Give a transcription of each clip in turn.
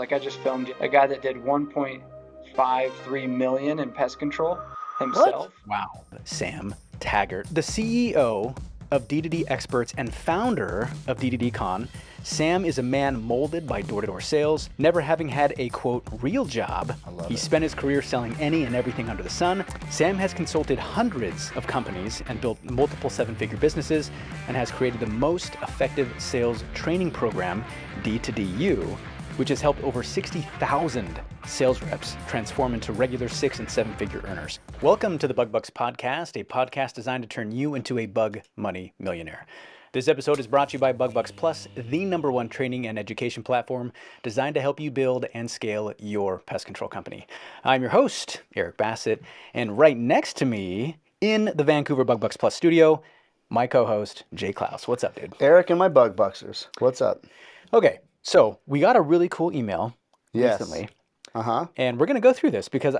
Like I just filmed a guy that did 1.53 million in pest control himself. What? Wow. Sam Taggart, the CEO of D2D Experts and founder of D2D Con. Sam is a man molded by door-to-door sales, never having had a, quote, real job. He spent his career selling any and everything under the sun. Sam has consulted hundreds of companies and built multiple seven-figure businesses and has created the most effective sales training program, D2DU, which has helped over 60,000 sales reps transform into regular 6- and 7-figure earners. Welcome to the Bug Bux Podcast, a podcast designed to turn you into a bug money millionaire. This episode is brought to you by Bug Bux Plus, the #1 training and education platform designed to help you build and scale your pest control company. I'm your host, Eric Bassett, and right next to me in the Vancouver Bug Bux Plus studio, my co-host, Jake Claus. What's up, dude? Eric and my Bug Buxers. What's up? Okay, so we got a really cool email recently. And we're going to go through this because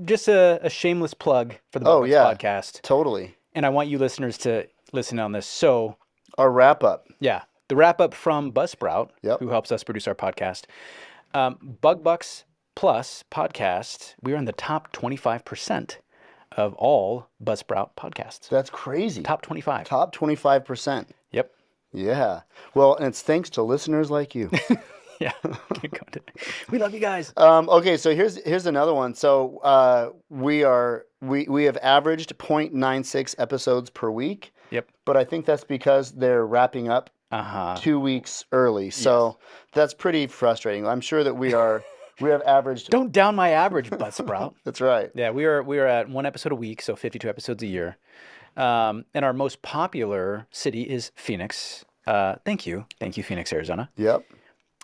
just a shameless plug for the Bug Bux Podcast. Totally. And I want you listeners to listen on this. So our wrap up. Yeah. The wrap up from Buzzsprout, who helps us produce our podcast. Bug Bux Plus podcast, we're in the top 25% of all Buzzsprout podcasts. That's crazy. Top 25. Top 25%. Yep. Yeah. Well, and it's thanks to listeners like you. Yeah. We love you guys. Okay, so here's another one. So we have averaged 0.96 episodes per week. Yep. But I think that's because they're wrapping up 2 weeks early. So that's pretty frustrating. I'm sure that we have averaged. Don't down my average, Buzzsprout. That's right. Yeah, we are at 1 episode a week, so 52 episodes a year. And our most popular city is Phoenix. Thank you, Phoenix, Arizona. Yep.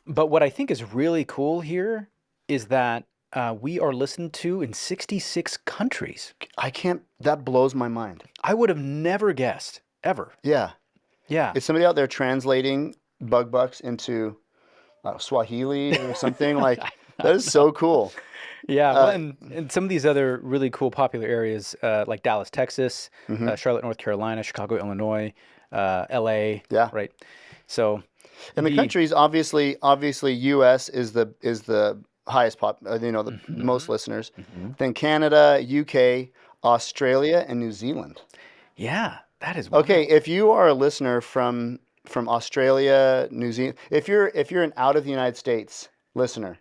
But what I think is really cool here is that we are listened to in 66 countries. That blows my mind. I would have never guessed, ever. Yeah. Yeah. Is somebody out there translating Bug Bux into Swahili or something? Like, that is so cool. Yeah, well, and some of these other really cool popular areas like Dallas, Texas, Charlotte, North Carolina, Chicago, Illinois, LA. Yeah. Right. So. And the countries, obviously, U.S. is the highest the most listeners. Then Canada, UK, Australia, and New Zealand. Yeah, that is okay. If you are a listener from Australia, New Zealand, if you're an out of the United States listener,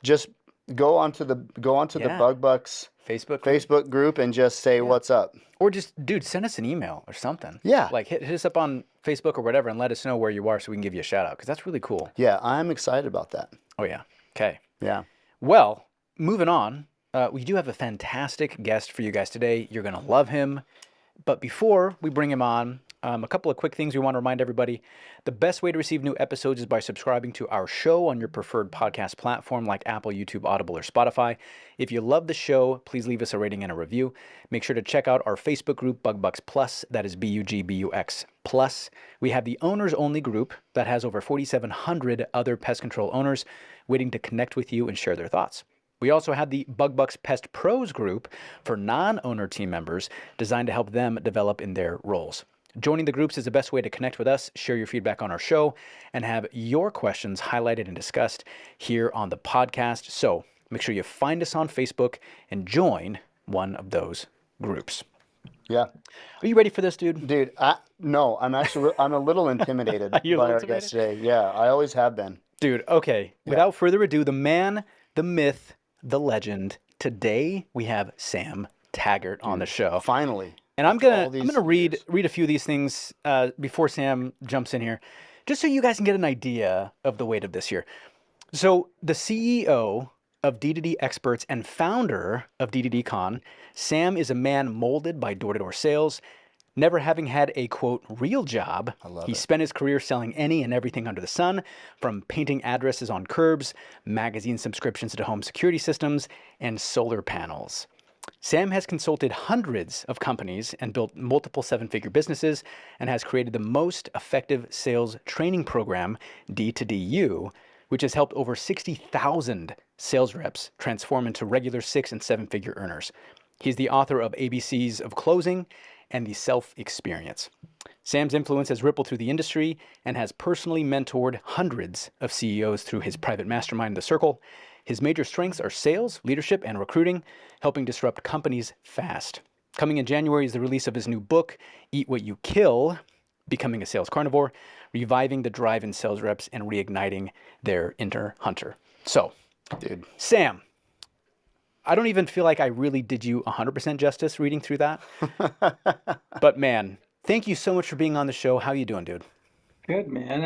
just go onto the Bug Bux Facebook group and just say what's up. Or just, dude, send us an email or something. Yeah. Like hit us up on Facebook or whatever and let us know where you are so we can give you a shout out because that's really cool. Yeah, I'm excited about that. Oh, yeah. Okay. Yeah. Well, moving on, we do have a fantastic guest for you guys today. You're going to love him. But before we bring him on, a couple of quick things we want to remind everybody. The best way to receive new episodes is by subscribing to our show on your preferred podcast platform like Apple, YouTube, Audible, or Spotify. If you love the show, please leave us a rating and a review. Make sure to check out our Facebook group, Bug Bux Plus. That is BUGBUX Plus. We have the owners only group that has over 4,700 other pest control owners waiting to connect with you and share their thoughts. We also have the Bug Bux Pest Pros group for non-owner team members designed to help them develop in their roles. Joining the groups is the best way to connect with us, share your feedback on our show, and have your questions highlighted and discussed here on the podcast. So make sure you find us on Facebook and join one of those groups. Yeah. Are you ready for this, dude? Dude, no, I'm a little intimidated by our guest today. Yeah, I always have been. Dude, okay. Yeah. Without further ado, the man, the myth, the legend. Today we have Sam Taggart on the show. Finally. And I'm gonna read a few of these things before Sam jumps in here, just so you guys can get an idea of the weight of this here. So the CEO of D2D Experts and founder of D2D Con, Sam is a man molded by door-to-door sales, never having had a, quote, real job. He spent his career selling any and everything under the sun, from painting addresses on curbs, magazine subscriptions to home security systems, and solar panels. Sam has consulted hundreds of companies and built multiple seven-figure businesses and has created the most effective sales training program, D2DU, which has helped over 60,000 sales reps transform into regular 6- and 7-figure earners. He's the author of ABCs of Closing and the Self-Experience. Sam's influence has rippled through the industry and has personally mentored hundreds of CEOs through his private mastermind, The Circle. His major strengths are sales, leadership, and recruiting, helping disrupt companies fast. Coming in January is the release of his new book, Eat What You Kill, Becoming a Sales Carnivore, reviving the drive in sales reps and reigniting their inner hunter. So, dude, Sam, I don't even feel like I really did you 100% justice reading through that. But man, thank you so much for being on the show. How you doing, dude? Good, man.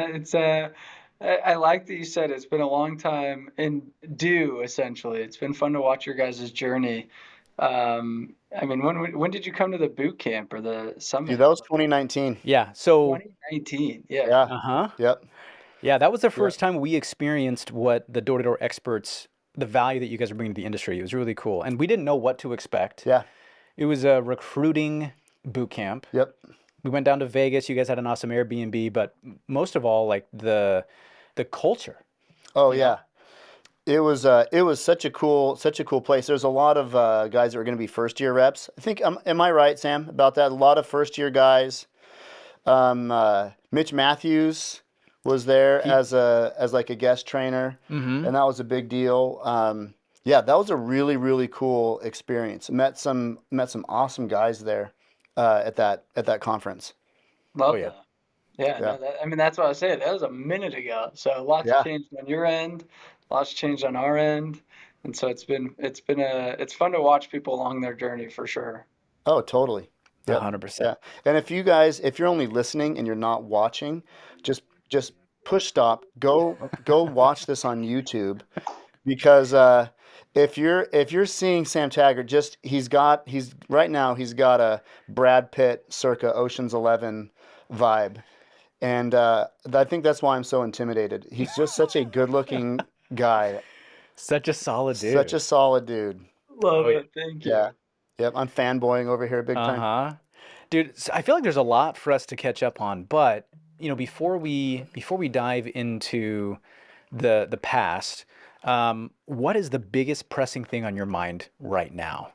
I like that you said it's been a long time in due, essentially. It's been fun to watch your guys' journey. I mean, when did you come to the boot camp or the summit? Dude, that was 2019. Yeah. So 2019. Yeah. Yeah. Uh-huh. Yep. Yeah, that was the first time we experienced what the door-to-door experts, the value that you guys are bringing to the industry. It was really cool. And we didn't know what to expect. Yeah. It was a recruiting boot camp. Yep. We went down to Vegas. You guys had an awesome Airbnb, but most of all, like the culture. Oh yeah. It was such a cool place. There's a lot of guys that were going to be first year reps. I think am I right, Sam, about that? A lot of first year guys. Mitch Matthews was there as like a guest trainer, and that was a big deal. Yeah, that was a really cool experience. Met some awesome guys there at that conference. Love that. Yeah, no, I mean, that's what I was saying. That was a minute ago. So lots changed on your end, lots changed on our end. And so it's fun to watch people along their journey for sure. Oh, totally. Yeah, 100%. Yeah. And if you're only listening and you're not watching, just push stop, go watch this on YouTube, because if you're seeing Sam Taggart, he's got a Brad Pitt circa Ocean's 11 vibe. And I think that's why I'm so intimidated. He's just such a good-looking guy. Such a solid dude. Such a solid dude. Love it. Thank you. Yeah. Yep. I'm fanboying over here big time. Uh-huh. Dude, I feel like there's a lot for us to catch up on, but before we dive into the past, what is the biggest pressing thing on your mind right now?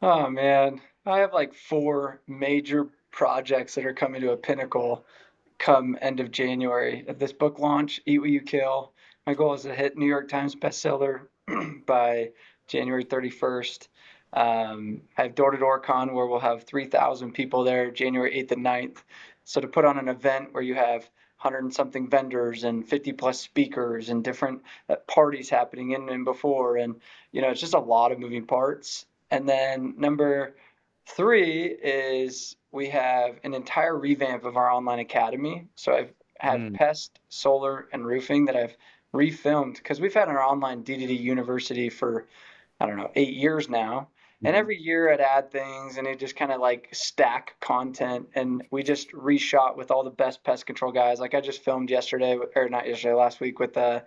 Oh man, I have like 4 major projects that are coming to a pinnacle come end of January. At this book launch, Eat What You Kill, my goal is to hit New York Times bestseller by January 31st. I have Door-to-Door Con where we'll have 3,000 people there January 8th and 9th. So to put on an event where you have 100 and something vendors and 50 plus speakers and different parties happening in and before, and it's just a lot of moving parts. And then number 3 is we have an entire revamp of our online academy. So I've had Pest, solar, and roofing that I've refilmed because we've had our online D2D university for, I don't know, 8 years now. And every year I'd add things and it just kind of like stack content. And we just reshot with all the best pest control guys. Like I just filmed last week with a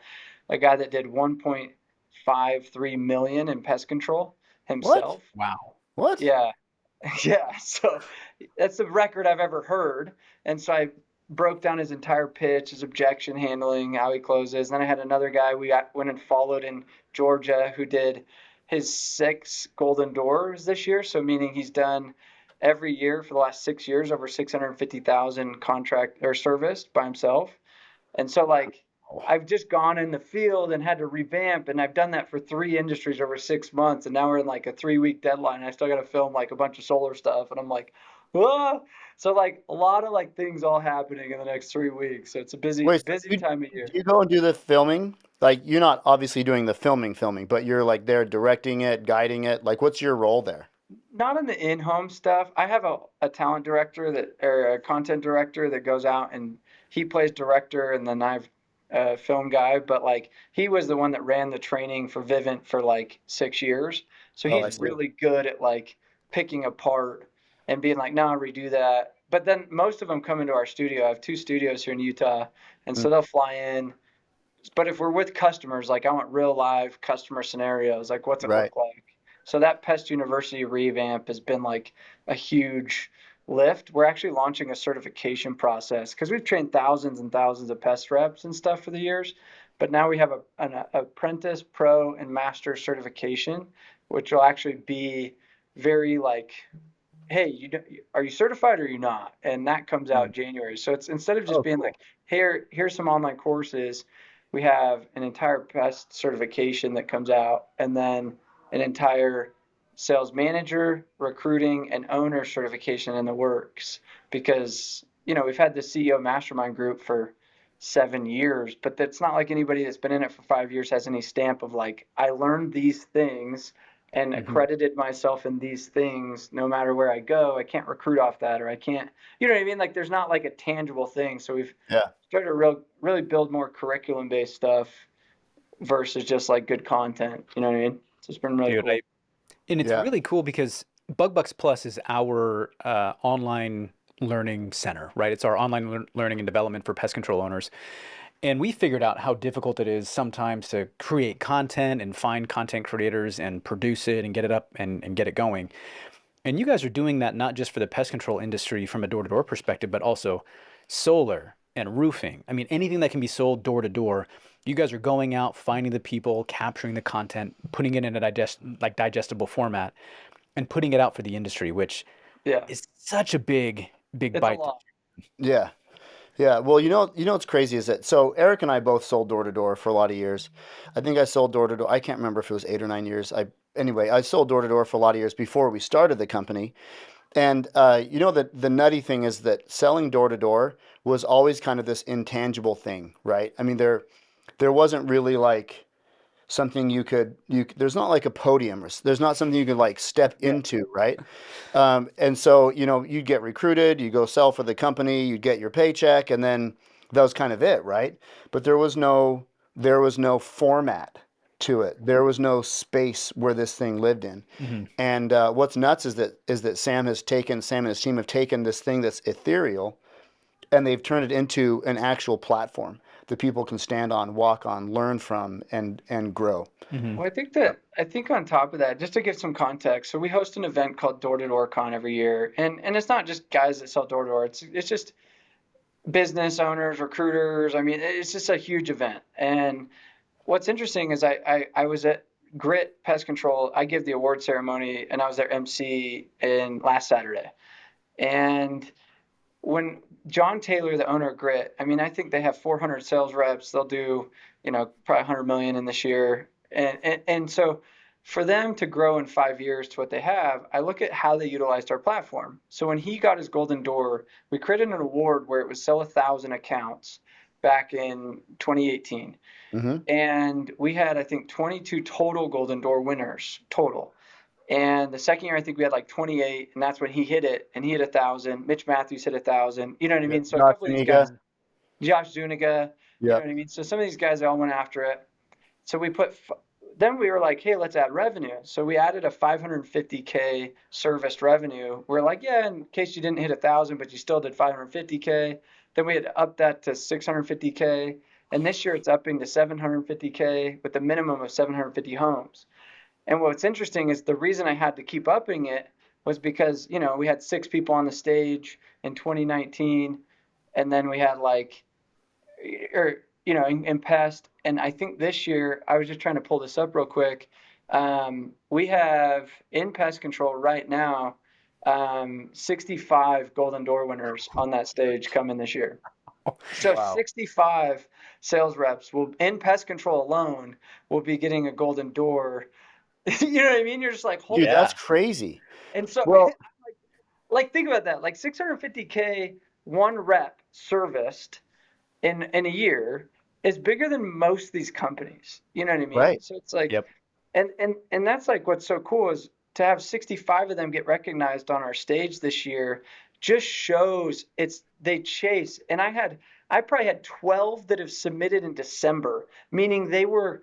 guy that did 1.53 million in pest control himself. What? Wow. What? Yeah. Yeah. So that's the record I've ever heard. And so I broke down his entire pitch, his objection handling, how he closes. And then I had another guy we went and followed in Georgia who did his 6 golden doors this year. So meaning he's done every year for the last 6 years over 650,000 contract or serviced by himself. And so like I've just gone in the field and had to revamp, and I've done that for 3 industries over 6 months, and now we're in like a 3-week deadline. I still got to film like a bunch of solar stuff, and I'm like, whoa. So like a lot of like things all happening in the next 3 weeks. So it's a busy time of year. Do you go and do the filming? Like you're not obviously doing the filming, but you're like there directing it, guiding it. Like what's your role there? Not in the in-home stuff. I have a talent director or a content director that goes out and he plays director, and then I've a film guy, but like he was the one that ran the training for Vivint for like 6 years. So he's really good at like picking apart and being like, no, redo that. But then most of them come into our studio. I have 2 studios here in Utah, and so they'll fly in. But if we're with customers, like I want real live customer scenarios, like what's it look like? So that Pest University revamp has been like a huge lift. We're actually launching a certification process because we've trained thousands and thousands of pest reps and stuff for the years. But now we have an apprentice, pro, and master certification, which will actually be very like hey, are you certified or are you not? And that comes out January. So it's instead of just Oh, being cool. like, here's some online courses, we have an entire Pest certification that comes out, and then an entire sales manager, recruiting, and owner certification in the works. Because, we've had the CEO mastermind group for 7 years, but that's not like anybody that's been in it for 5 years has any stamp of like, I learned these things and Mhm. accredited myself in these things no matter where I go. I can't recruit off that, or I can't, you know what I mean? Like there's not like a tangible thing. So we've Yeah. started to really build more curriculum based stuff versus just like good content. You know what I mean? So it's been really Dude, cool. and it's Yeah. really cool because Bug Bux Plus is our online learning center, right? It's our online learning and development for pest control owners. And we figured out how difficult it is sometimes to create content and find content creators and produce it and get it up and get it going. And you guys are doing that not just for the pest control industry from a door-to-door perspective, but also solar and roofing. I mean, anything that can be sold door to door, you guys are going out, finding the people, capturing the content, putting it in a digestible format, and putting it out for the industry, which Yeah, is such a big it's a bite. lot. Yeah. Yeah. Well, what's crazy is that so Eric and I both sold door to door for a lot of years. I think I sold door to door. I can't remember if it was 8 or 9 years. I sold door to door for a lot of years before we started the company. And the nutty thing is that selling door to door was always kind of this intangible thing, right? I mean, there wasn't really like something there's not like a podium, or there's not something you could like step Yeah, into, right? And so, you'd get recruited, you go sell for the company, you'd get your paycheck, and then that was kind of it, right? But there was no format to it. There was no space where this thing lived in. Mm-hmm. And what's nuts is that Sam and his team have taken this thing that's ethereal, and they've turned it into an actual platform that people can stand on, walk on, learn from, and grow. Mm-hmm. well, I think on top of that, just to give some context, so we host an event called Door to Door Con every year, and it's not just guys that sell door to door. It's just business owners, recruiters. I mean, it's just a huge event. And what's interesting is I was at Grit Pest Control. I give the award ceremony, and I was their MC in last Saturday. And when John Taylor, the owner of Grit, I mean, I think they have 400 sales reps. They'll do, probably 100 million in this year. And so for them to grow in 5 years to what they have, I look at how they utilized our platform. So when he got his golden door, we created an award where it was sell 1,000 accounts back in 2018. Mm-hmm. And we had, I think, 22 total golden door winners total. And the second year, I think we had like 28, and that's when he hit it, and he hit 1,000. Mitch Matthews hit 1,000. You know what I Yep. mean? So a Josh couple of these guys, Zuniga. Josh Zuniga, you know Yep. what I mean? So some of these guys all went after it. So then we were like, hey, let's add revenue. So we added a 550K serviced revenue. We're like, yeah, in case you didn't hit 1,000, but you still did 550K. Then we had upped that to 650K. And this year it's upping to 750K with a minimum of 750 homes. And what's interesting is the reason I had to keep upping it was because, we had 6 people on the stage in 2019, and then we had like, in Pest. And I think this year, I was just trying to pull this up real quick. We have in Pest Control right now 65 Golden Door winners on that stage coming this year. So Wow. 65 sales reps will in Pest Control alone will be getting a Golden Door. You know what I mean? You're just like, holy. Dude, that's Yeah. crazy. And so, Well, like, think about that. Like 650K one rep serviced in a year is bigger than most of these companies. You know what I mean? right. So it's like, Yep. and that's like what's so cool is to have 65 of them get recognized on our stage this year just shows they chase. And I probably had 12 that have submitted in December, meaning they were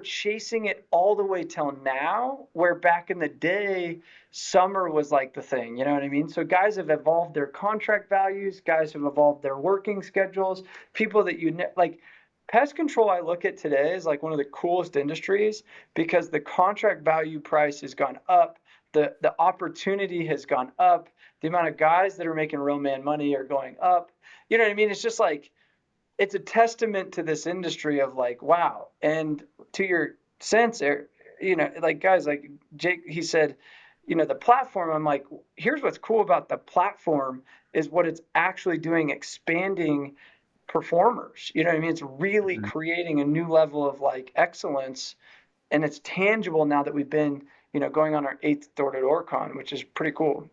chasing it all the way till now, where back in the day, summer was like the thing, you know what I mean? So guys have evolved their contract values, guys have evolved their working schedules, people that like pest control I look at today is like one of the coolest industries because the contract value price has gone up, the opportunity has gone up, the amount of guys that are making real man money are going up. You know what I mean? It's just like it's a testament to this industry of like, wow. And to your sense, like guys, like Jake, he said, the platform, I'm like, here's what's cool about the platform is what it's actually doing, expanding performers. You know what I mean? It's really creating a new level of like excellence, and it's tangible now that we've been, going on our 8th door-to-door con, which is pretty cool.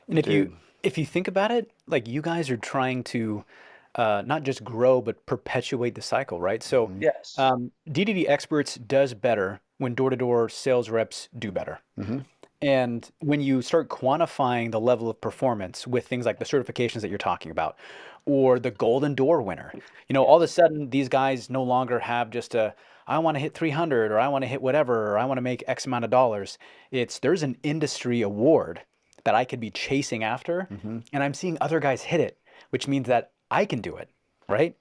And if you Dude. if you think about it, like you guys are trying to not just grow but perpetuate the cycle, right? So Yes. DDD Experts does better when door-to-door sales reps do better. And when you start quantifying the level of performance with things like the certifications that you're talking about, or the golden door winner, all of a sudden these guys no longer have just I want to hit 300 or I want to hit whatever, or I want to make X amount of dollars. There's an industry award that I could be chasing after, and I'm seeing other guys hit it, which means that I can do it, right?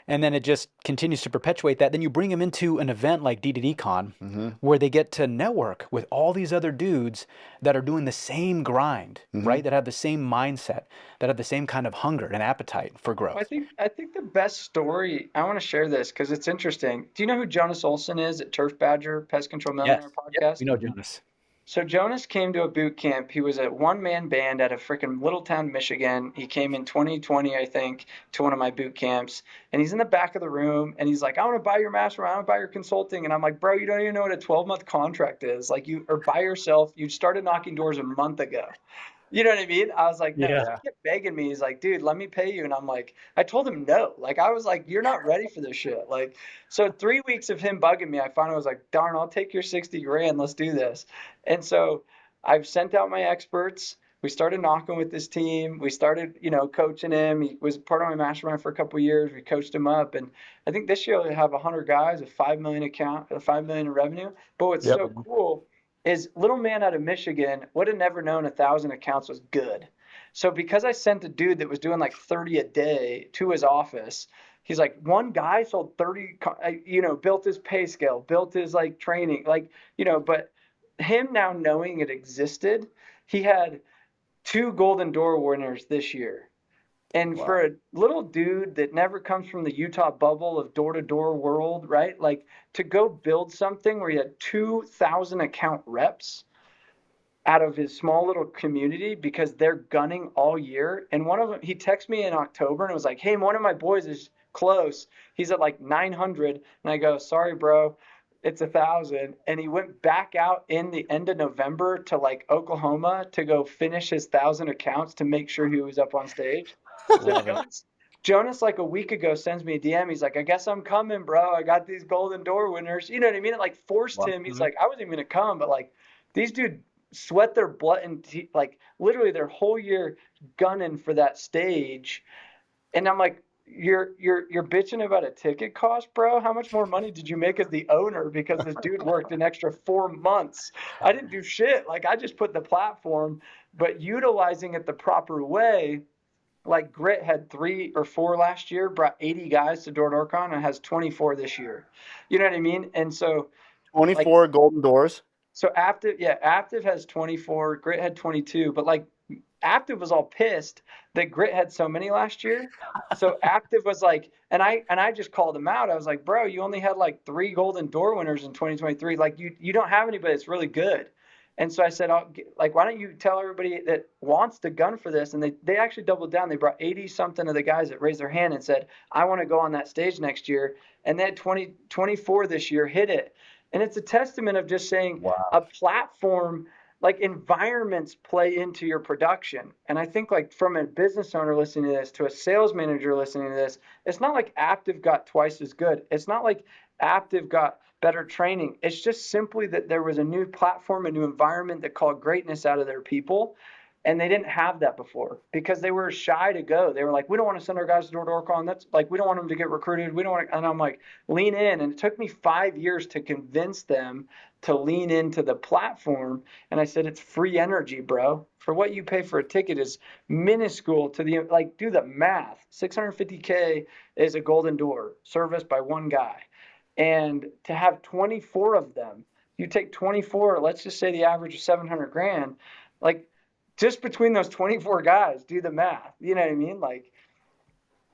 And then it just continues to perpetuate that. Then you bring them into an event like D2D Con, where they get to network with all these other dudes that are doing the same grind, right? That have the same mindset, that have the same kind of hunger and appetite for I growth. think I think the best story, I want to share this because it's interesting. Do you know who Jonas Olson is at Turf Badger Pest Control Yes. Millionaire Yep. Podcast? We know Jonas. So Jonas came to a boot camp. He was a one-man band at a freaking little town, Michigan. He came in 2020, I think, to one of my boot camps. And he's in the back of the room and he's like, I want to buy your mastermind, I want to buy your consulting. And I'm like, bro, you don't even know what a 12-month contract is. Like you are by yourself. You started knocking doors a month ago. You know what I mean? I was like, no. So Yeah. he kept begging me. He's like, dude, let me pay you. And I'm like, I told him no. Like, I was like, you're not ready for this shit. Like, so 3 weeks of him bugging me, I finally was like, darn, I'll take your 60 grand. Let's do this. And so I've sent out my experts. We started knocking with this team. We started, coaching him. He was part of my mastermind for a couple of years. We coached him up. And I think this year we have 100 guys, a 5 million account, a 5 million in revenue. But what's Yep. so cool is little man out of Michigan would have never known 1,000 accounts was good. So because I sent a dude that was doing like 30 a day to his office, he's like, one guy sold 30, built his pay scale, built his like training, but him now knowing it existed, he had 2 golden door winners this year. And Wow. for a little dude that never comes from the Utah bubble of door-to-door world, right? Like to go build something where he had 2,000 account reps out of his small little community because they're gunning all year. And one of them, he texted me in October and was like, hey, one of my boys is close. He's at like 900. And I go, sorry, bro, it's 1,000. And he went back out in the end of November to like Oklahoma to go finish his 1,000 accounts to make sure he was up on stage. So Jonas, like a week ago, sends me a DM. He's like, I guess I'm coming, bro. I got these golden door winners. You know what I mean? It like forced him. He's like, I wasn't even going to come, but like these dudes sweat their blood and like literally their whole year gunning for that stage. And I'm like, you're bitching about a ticket cost, bro. How much more money did you make as the owner because this dude worked an extra 4 months? I didn't do shit. Like I just put the platform, but utilizing it the proper way. Like Grit had 3 or 4 last year, brought 80 guys to DoorDoorCon and has 24 this year. You know what I mean? And so 24 golden doors. So Active has 24, Grit had 22, but like Active was all pissed that Grit had so many last year. So Active was like, and I just called him out. I was like, bro, you only had like 3 golden door winners in 2023. Like you don't have anybody that's really good. And so I said, like, why don't you tell everybody that wants to gun for this? And they actually doubled down. They brought 80 something of the guys that raised their hand and said, I want to go on that stage next year. And they had 24 this year hit it. And it's a testament of just saying a platform, like environments play into your production. And I think like from a business owner listening to this to a sales manager listening to this, it's not like Active got twice as good. It's not like Active got better training. It's just simply that there was a new platform, a new environment that called greatness out of their people. And they didn't have that before because they were shy to go. They were like, we don't want to send our guys to DoorDoorCon. That's like, we don't want them to get recruited. We don't want to. And I'm like, lean in. And it took me 5 years to convince them to lean into the platform. And I said, it's free energy, bro. For what you pay for a ticket is minuscule to the, like, do the math. 650K is a golden door serviced by one guy. And to have 24 of them, you take 24, let's just say the average is 700 grand, like, just between those 24 guys, do the math. You know what I mean? Like,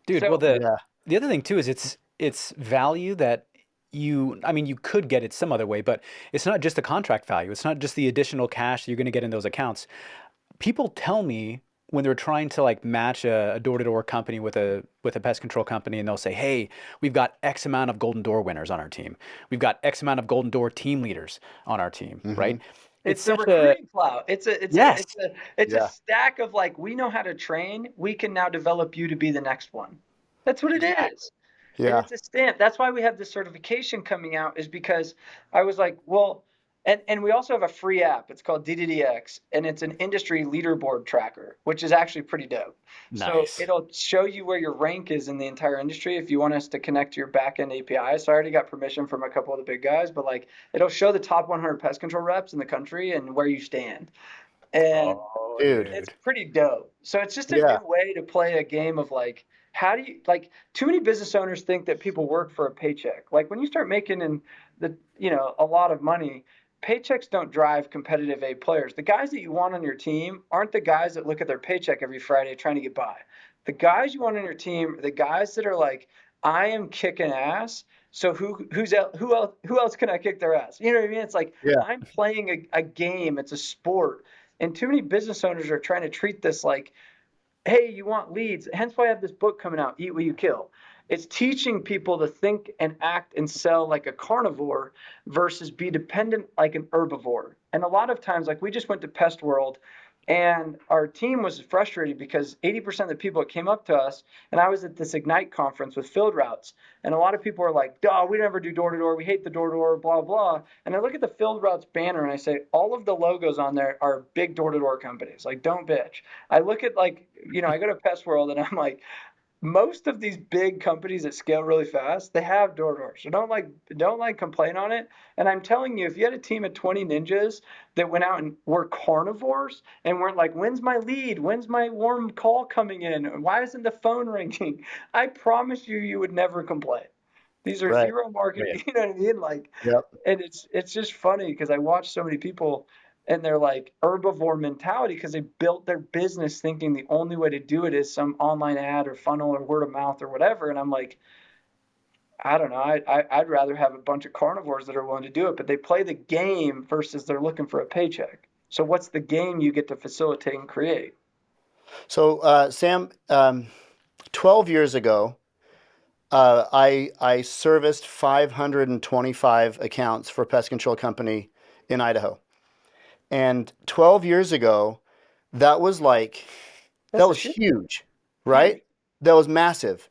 Dude, so well the other thing too is it's value that you could get it some other way, but it's not just the contract value. It's not just the additional cash you're going to get in those accounts. People tell me when they're trying to like match a door-to-door company with a pest control company, and they'll say, "Hey, we've got X amount of Golden Door winners on our team. We've got X amount of Golden Door team leaders on our team," right? It's It's the such a recruiting clout. yes, It's a Yeah. stack of like, we know how to train. We can now develop you to be the next one. That's what it is. And Yeah. it's a stamp. That's why we have this certification coming out, is because I was like, well, and we also have a free app. It's called D2DX, and it's an industry leaderboard tracker, which is actually pretty dope. So nice. it'll show you where your rank is in the entire industry if you want us to connect to your backend API. So I already got permission from a couple of the big guys, but like it'll show the top 100 pest control reps in the country and where you stand. And Oh, Dude. it's pretty dope. So it's just a Yeah. new way to play a game of like, how do you like, too many business owners think that people work for a paycheck. Like when you start making in a lot of money, paychecks don't drive competitive A players. The guys that you want on your team aren't the guys that look at their paycheck every Friday trying to get by. The guys you want on your team are the guys that are like, I am kicking ass. So who else can I kick their ass? You know what I mean? It's like, Yeah. I'm playing a game. It's a sport. And too many business owners are trying to treat this like, hey, you want leads. Hence why I have this book coming out, Eat What You Kill. It's teaching people to think and act and sell like a carnivore versus be dependent like an herbivore. And a lot of times, like we just went to Pest World, and our team was frustrated because 80% of the people that came up to us, and I was at this Ignite conference with field routes, and a lot of people are like, duh, we never do door to door. We hate the door to door, blah, blah. And I look at the field routes banner and I say, all of the logos on there are big door to door companies. Like, don't bitch. I look at like, I go to Pest World and I'm like, most of these big companies that scale really fast, they have door to doors. So don't complain on it. And I'm telling you, if you had a team of 20 ninjas that went out and were carnivores and weren't like, when's my lead? When's my warm call coming in? Why isn't the phone ringing? I promise you would never complain. These are Right. zero marketing, you know what I mean? Like, Yep. and it's just funny because I watch so many people and they're like herbivore mentality because they built their business thinking the only way to do it is some online ad or funnel or word of mouth or whatever. And I'm like, I don't know. I'd rather have a bunch of carnivores that are willing to do it, but they play the game versus they're looking for a paycheck. So what's the game you get to facilitate and create? So, Sam, 12 years ago, I serviced 525 accounts for a pest control company in Idaho. And 12 years ago, that was huge, right? That was massive.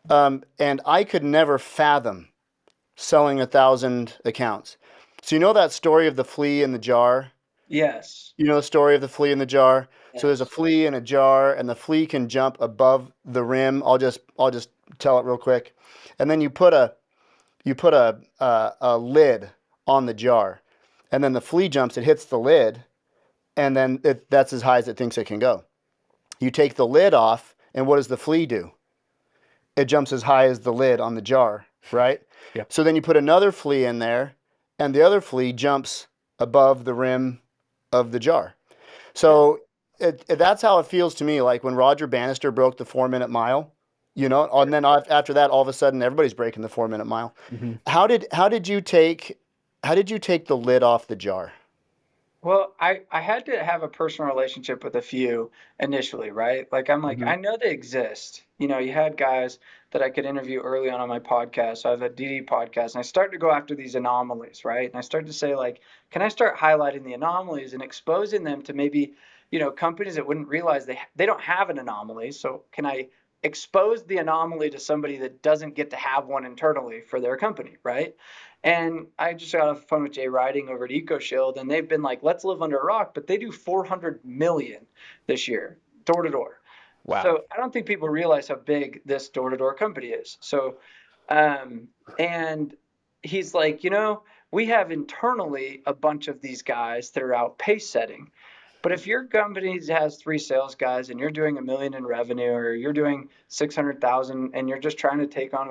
And I could never fathom selling 1,000 accounts. So you know that story of the flea in the jar? Yes. You know the story of the flea in the jar? Yes. So there's a flea in a jar, and the flea can jump above the rim. I'll just tell it real quick. And then you put a lid on the jar, and then the flea jumps. It hits the lid, and then that's as high as it thinks it can go. You take the lid off, and what does the flea do? It jumps as high as the lid on the jar, right? Yep. So then you put another flea in there, and the other flea jumps above the rim of the jar. So that's how it feels to me. Like when Roger Bannister broke the 4-minute mile, and then after that, all of a sudden, everybody's breaking the 4-minute mile. Mm-hmm. How did you take the lid off the jar? Well, I had to have a personal relationship with a few initially, right? Like I'm like, Mm-hmm. I know they exist. You had guys that I could interview early on my podcast. So I have a DD podcast, and I started to go after these anomalies, right? And I started to say like, can I start highlighting the anomalies and exposing them to maybe, companies that wouldn't realize they don't have an anomaly. So can I expose the anomaly to somebody that doesn't get to have one internally for their company, right? And I just got off the phone with Jay Riding over at EcoShield, and they've been like, let's live under a rock, but they do 400 million this year, door to door. Wow. So I don't think people realize how big this door to door company is. So, and he's like, we have internally a bunch of these guys that are out pace setting. But if your company has 3 sales guys and you're doing $1 million in revenue, or you're doing 600,000 and you're just trying to take on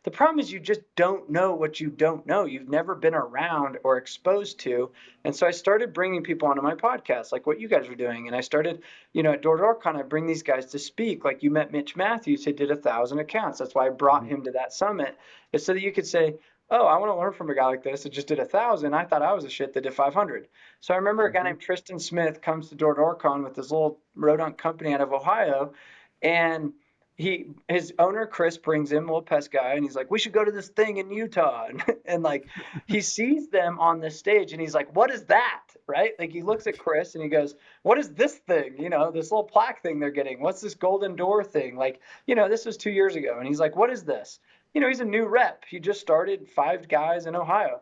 the problem is you just don't know what you don't know. You've never been around or exposed to. And so I started bringing people onto my podcast, like what you guys are doing. And I started, at Door to Door Con, I bring these guys to speak. Like you met Mitch Matthews, who did 1,000 accounts. That's why I brought him to that summit, is so that you could say, oh, I want to learn from a guy like this that just did 1,000. I thought I was a shit that did 500. So I remember a guy named Tristan Smith comes to DoorDoorCon with his little rodent company out of Ohio, and his owner Chris brings him, a little pest guy, and he's like, we should go to this thing in Utah, and like he sees them on this stage, and he's like, what is that, right? Like he looks at Chris and he goes, what is this thing? This little plaque thing they're getting. What's this golden door thing? Like, this was 2 years ago, and he's like, what is this? He's a new rep. He just started 5 guys in Ohio.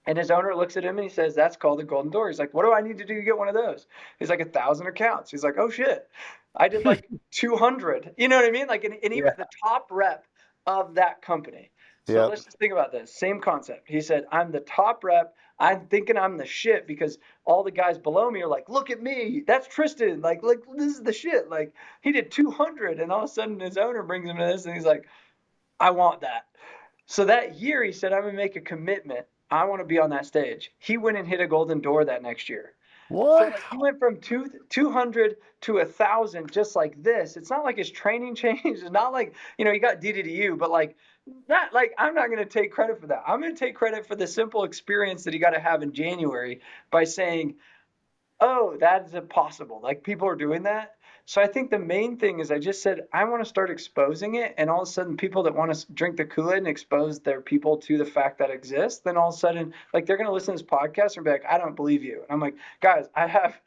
And his owner looks at him and he says, that's called the golden door. He's like, what do I need to do to get one of those? He's like, 1,000 accounts. He's like, oh shit. I did like 200. You know what I mean? Like, and he was the top rep of that company. So let's just think about this. Same concept. He said, I'm the top rep. I'm thinking I'm the shit because all the guys below me are like, look at me. That's Tristan. Like, this is the shit. Like, he did 200. And all of a sudden his owner brings him to this and he's like, I want that. So that year he said, I'm going to make a commitment. I want to be on that stage. He went and hit a golden door that next year. What? So like he went from 200 to 1,000 just like this. It's not like his training changed. It's not like, he got D2DU, but like, not like I'm not going to take credit for that. I'm going to take credit for the simple experience that he got to have in January by saying, oh, that's impossible. Like people are doing that. So I think the main thing is I just said, I want to start exposing it. And all of a sudden people that want to drink the Kool-Aid and expose their people to the fact that exists, then all of a sudden, like they're going to listen to this podcast and be like, I don't believe you. And I'm like, guys, I have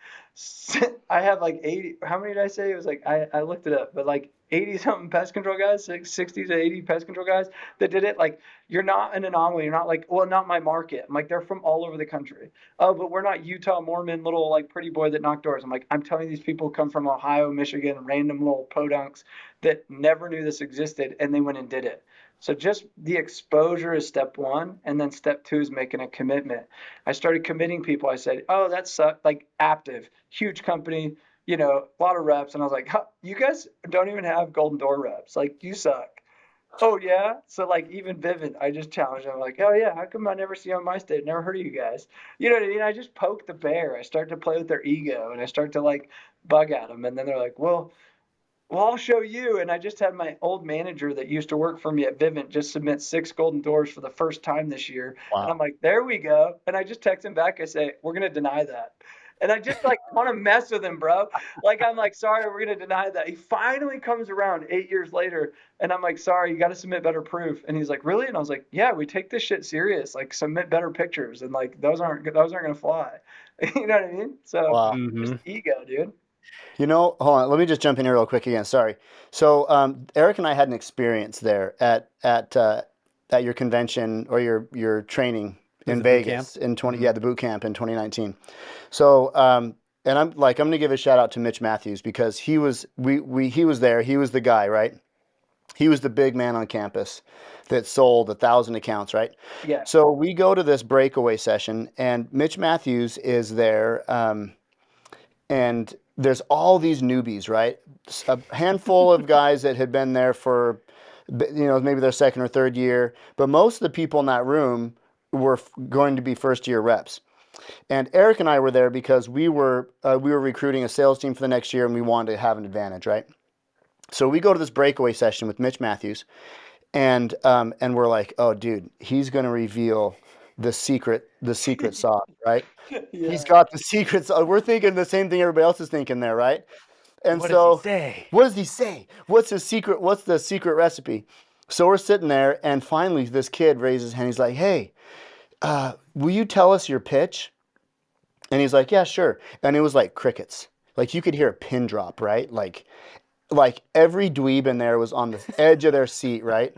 like 80, how many did I say? It was like, I looked it up, but like 80 something pest control guys, 60 to 80 pest control guys that did it. Like, you're not an anomaly. You're not like, well, not my market. I'm like, they're from all over the country. Oh, but we're not Utah Mormon little like pretty boy that knocked doors. I'm like, I'm telling you, these people come from Ohio, Michigan, random little podunks that never knew this existed, and they went and did it. So just the exposure is step one, and then step two is making a commitment. I started committing people. I said, oh, that's like Aptive, huge company, a lot of reps. And I was like, huh, you guys don't even have golden door reps. Like, you suck. Oh, yeah? So, like, even Vivint, I just challenged them. Like, oh, yeah, how come I never see you on my stage? Never heard of you guys. You know what I mean? I just poke the bear. I start to play with their ego, and I start to, like, bug at them. And then they're like, well, I'll show you. And I just had my old manager that used to work for me at Vivint just submit 6 golden doors for the first time this year. Wow. And I'm like, there we go. And I just text him back. I say, we're going to deny that. And I just like want to mess with him, bro. Like, I'm like, sorry, we're going to deny that. He finally comes around 8 years later. And I'm like, sorry, you got to submit better proof. And he's like, really? And I was like, yeah, we take this shit serious. Like, submit better pictures. And like, those aren't going to fly. You know what I mean? So Wow. just ego, dude. Hold on. Let me just jump in here real quick again. Sorry. So Eric and I had an experience there at your convention or your training in Vegas in the boot camp in 2019. So and I'm going to give a shout out to Mitch Matthews because he was there. He was the guy, right? He was the big man on campus that sold 1,000 accounts, right? Yeah. So we go to this breakaway session and Mitch Matthews is there, and there's all these newbies, right? A handful of guys that had been there for, maybe their second or third year, but most of the people in that room were going to be first year reps. And Eric and I were there because we were recruiting a sales team for the next year and we wanted to have an advantage, right? So we go to this breakaway session with Mitch Matthews, and we're like, oh, dude, he's going to reveal the secret sauce, right? Yeah. He's got the secret sauce. We're thinking the same thing everybody else is thinking there, right? And what does he say? What does he say? What's his secret? What's the secret recipe? So we're sitting there, and finally this kid raises his hand. He's like, hey, will you tell us your pitch? And he's like, yeah, sure. And it was like crickets. Like you could hear a pin drop, right? Like every dweeb in there was on the edge of their seat, right?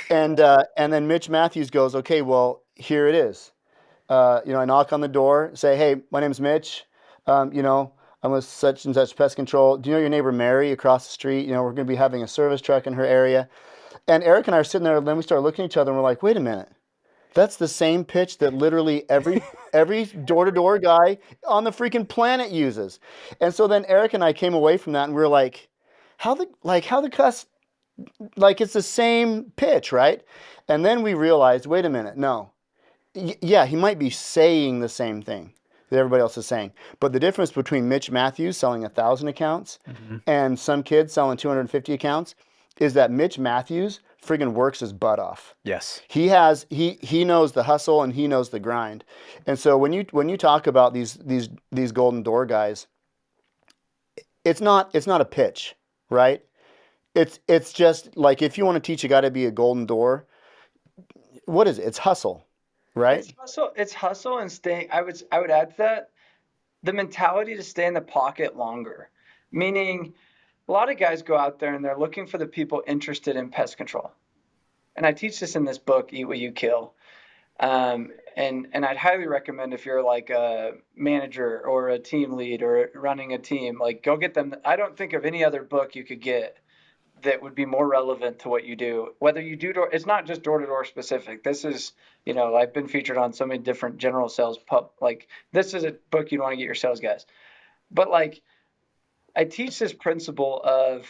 And then Mitch Matthews goes, okay, well, here it is. I knock on the door, say, hey, my name's Mitch. I'm with such and such pest control. Do you know your neighbor Mary across the street? We're going to be having a service truck in her area. And Eric and I are sitting there, and then we start looking at each other, and we're like, wait a minute. That's the same pitch that literally every door-to-door guy on the freaking planet uses. And so then Eric and I came away from that, and we were like, how the cuss, like it's the same pitch, right? And then we realized, wait a minute, no. Yeah, he might be saying the same thing that everybody else is saying. But the difference between Mitch Matthews selling 1,000 accounts and some kid selling 250 accounts is that Mitch Matthews friggin' works his butt off. Yes. He knows the hustle and he knows the grind. And so when you talk about these golden door guys, it's not a pitch, right? It's just like, if you want to teach a guy to be a golden door, what is it? It's hustle, right? It's hustle and staying. I would add to that the mentality to stay in the pocket longer. Meaning, a lot of guys go out there and they're looking for the people interested in pest control. And I teach this in this book, Eat What You Kill. And I'd highly recommend, if you're like a manager or a team lead or running a team, like, go get them. I don't think of any other book you could get that would be more relevant to what you do. Whether you do it's not just door to door specific. This is, I've been featured on so many different general sales like, this is a book you'd want to get your sales guys. But like, I teach this principle of,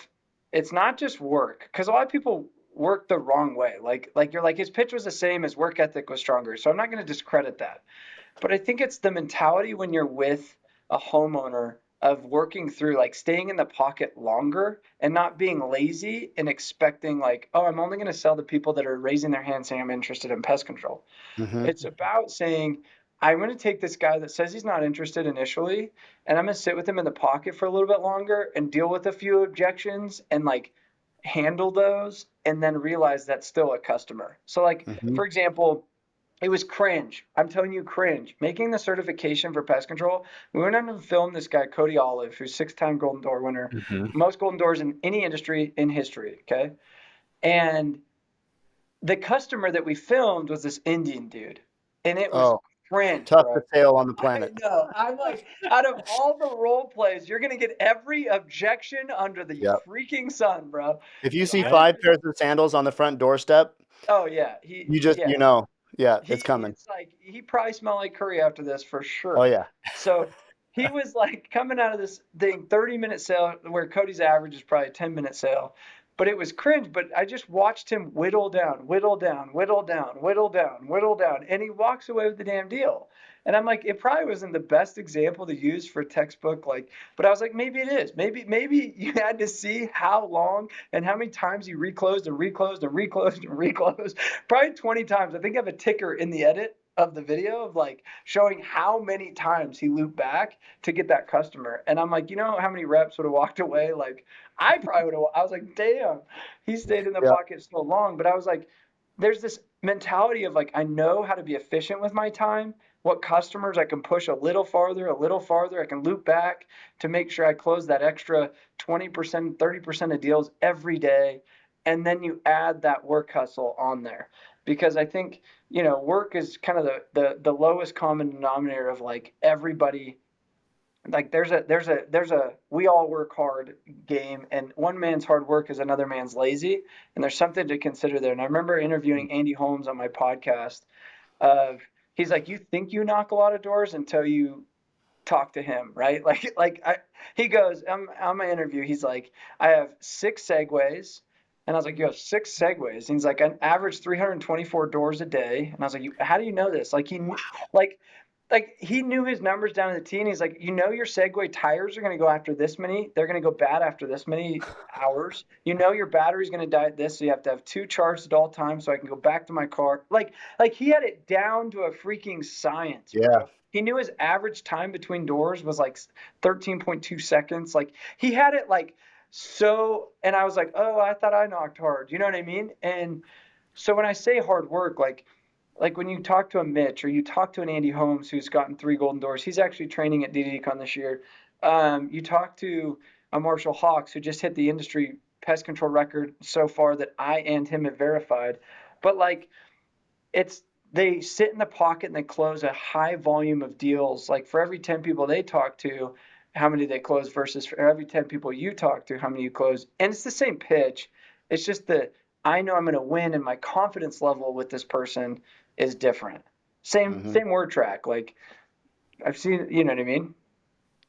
it's not just work, because a lot of people work the wrong way. Like you're like, his pitch was the same, his work ethic was stronger. So I'm not going to discredit that. But I think it's the mentality when you're with a homeowner of working through, like, staying in the pocket longer and not being lazy and expecting, like, oh, I'm only going to sell to people that are raising their hand saying I'm interested in pest control. Mm-hmm. It's about saying, I'm going to take this guy that says he's not interested initially, and I'm going to sit with him in the pocket for a little bit longer and deal with a few objections and, like, handle those, and then realize that's still a customer. So, like, for example, it was cringe. I'm telling you, cringe. Making the certification for pest control, we went on to film this guy, Cody Olive, who's 6-time Golden Door winner, most Golden Doors in any industry in history, okay? And the customer that we filmed was this Indian dude, and it was cringe, toughest sale on the planet. I know. I'm like, out of all the role plays, you're going to get every objection under the freaking sun, bro. If you see 5 pairs of sandals on the front doorstep, oh, yeah. It's coming. It's like, he probably smelled like curry after this for sure. Oh, yeah. So he was like coming out of this thing, 30-minute sale, where Cody's average is probably a 10-minute sale. But it was cringe. But I just watched him whittle down. And he walks away with the damn deal. And I'm like, it probably wasn't the best example to use for a textbook. Like, but I was like, maybe it is. Maybe you had to see how long and how many times he reclosed. Probably 20 times. I think I have a ticker in the edit of the video of, like, showing how many times he looped back to get that customer. And I'm like, how many reps would have walked away? Like, I probably would have. I was like, damn, he stayed in the pocket so long. But I was like, there's this mentality of, like, I know how to be efficient with my time, what customers I can push a little farther, I can loop back to make sure I close that extra 20%, 30% of deals every day. And then you add that work hustle on there. Because I think, work is kind of the lowest common denominator of, like, everybody. Like, there's a we all work hard game, and one man's hard work is another man's lazy, and there's something to consider there. And I remember interviewing Andy Holmes on my podcast. He's like, you think you knock a lot of doors until you talk to him, right? He goes, on my interview, he's like, I have 6 segues. And I was like, you have 6 segues. And he's like, an average 324 doors a day. And I was like, how do you know this? Like, he knew his numbers down to the T, and he's like, your Segway tires are going to go after this many. They're going to go bad after this many hours. Your battery's going to die at this, so you have to have 2 charged at all times so I can go back to my car. Like he had it down to a freaking science. Yeah. Bro. He knew his average time between doors was like 13.2 seconds. Like, he had it like so, and I was like, oh, I thought I knocked hard. You know what I mean? And so when I say hard work, like when you talk to a Mitch or you talk to an Andy Holmes who's gotten 3 Golden Doors, he's actually training at D2D Con this year. You talk to a Marshall Hawks who just hit the industry pest control record so far that I and him have verified. But, like, they sit in the pocket and they close a high volume of deals. Like, for every 10 people they talk to, how many they close, versus for every 10 people you talk to, how many you close. And it's the same pitch. It's just that I know I'm going to win, and my confidence level with this person is different. Same word track. Like, I've seen, you know what I mean?